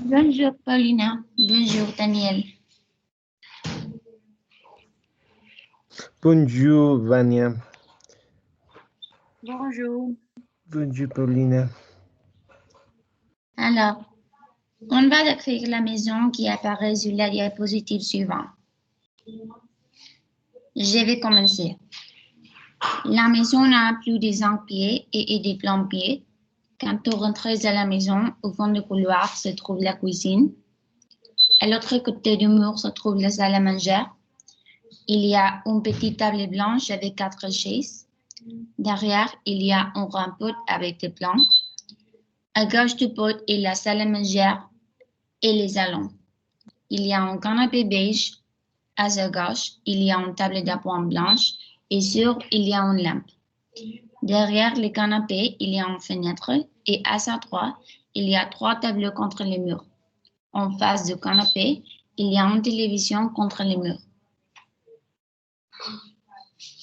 Bonjour Paulina. Bonjour Daniel. Bonjour Vania. Bonjour. Bonjour Paulina. Alors, on va décrire la maison qui apparaît sur la diapositive suivante. Je vais commencer. La maison a plus de 5 pieds et est de plein pied. Quand on rentre à la maison, au fond du couloir se trouve la cuisine. À l'autre côté du mur se trouve la salle à manger. Il y a une petite table blanche avec 4 chaises. Derrière, il y a un grand pot avec des plantes. À gauche du pot est la salle à manger et les salons. Il y a un canapé beige. À sa gauche, il y a une table d'appoint blanche et sur, il y a une lampe. Derrière le canapé, il y a une fenêtre et à sa droite, il y a 3 tableaux contre les murs. En face du canapé, il y a une télévision contre les murs.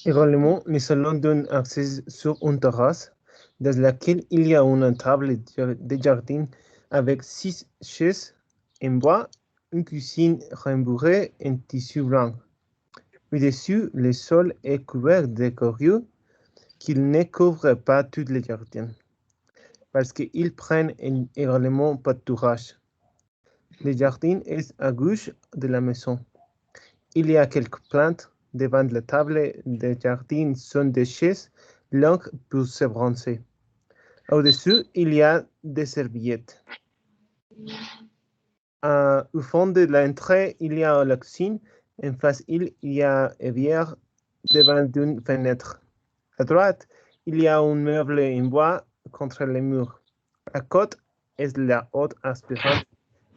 Également, le salon donne accès sur une terrasse dans laquelle il y a une table de jardin avec 6 chaises en bois, une cuisine rembourrée en tissu blanc. Au-dessus, le sol est couvert de cailloux qui ne couvrent pas tout le jardin, parce qu'ils prennent également pâturage. Le jardin est à gauche de la maison. Il y a quelques plantes devant la table de jardin sont des chaises longues pour se bronzer. Au-dessus, il y a des serviettes. Au fond de l'entrée, il y a la cuisine. En face, il y a une bière devant une fenêtre. À droite, il y a un meuble en bois contre le mur. À côté est la haute aspirante.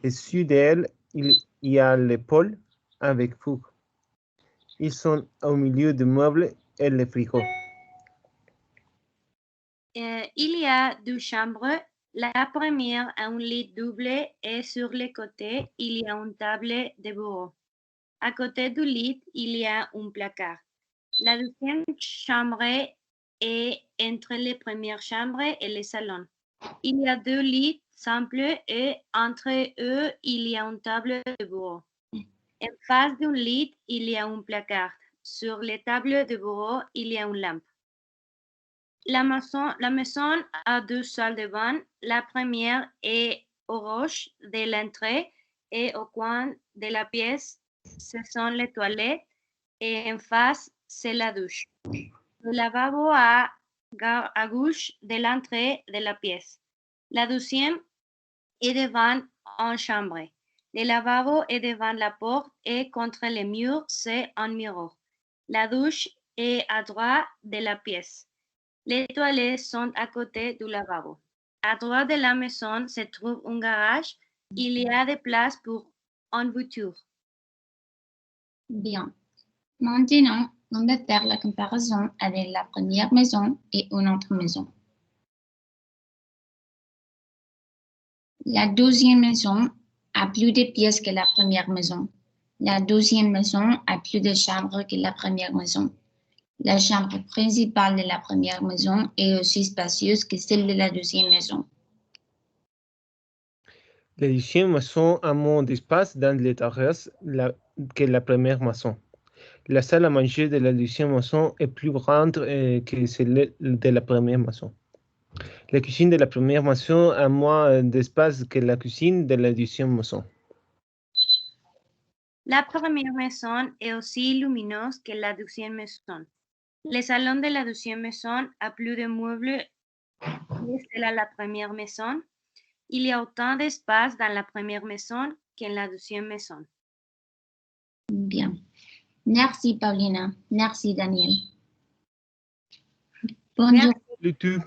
Et sous d'elle, il y a l'épaule avec fougue. Ils sont au milieu du meuble et le frigo. Il y a 2 chambres. La première a un lit double et sur les côtés, il y a une table de bureau. À côté du lit, il y a un placard. La deuxième chambre est entre les premières chambres et le salon. Il y a 2 lits simples et entre eux, il y a une table de bureau. En face d'un lit, il y a un placard. Sur les tables de bureau, il y a une lampe. La maison a 2 salles de bain. La première est au gauche de l'entrée et au coin de la pièce, ce sont les toilettes et en face, c'est la douche. Le lavabo à gauche de l'entrée de la pièce. La deuxième est devant une chambre. Le lavabo est devant la porte et contre le mur, c'est un miroir. La douche est à droite de la pièce. Les toilettes sont à côté du lavabo. À droite de la maison se trouve un garage. Il y a de place pour une voiture. Bien. Maintenant, on va faire la comparaison avec la première maison et une autre maison. La deuxième maison a plus de pièces que la première maison. La deuxième maison a plus de chambres que la première maison. La chambre principale de la première maison est aussi spacieuse que celle de la deuxième maison. La deuxième maison a moins d'espace dans les terrasses que la première maison. La salle à manger de la deuxième maison est plus grande que celle de la première maison. La cuisine de la première maison a moins d'espace que la cuisine de la deuxième maison. La première maison est aussi lumineuse que la deuxième maison. Le salon de la deuxième maison a plus de meubles que celle de la première maison. Il y a autant d'espace dans la première maison qu'en la deuxième maison. Bien. Merci Paulina. Merci Daniel. Bonjour. Le tout.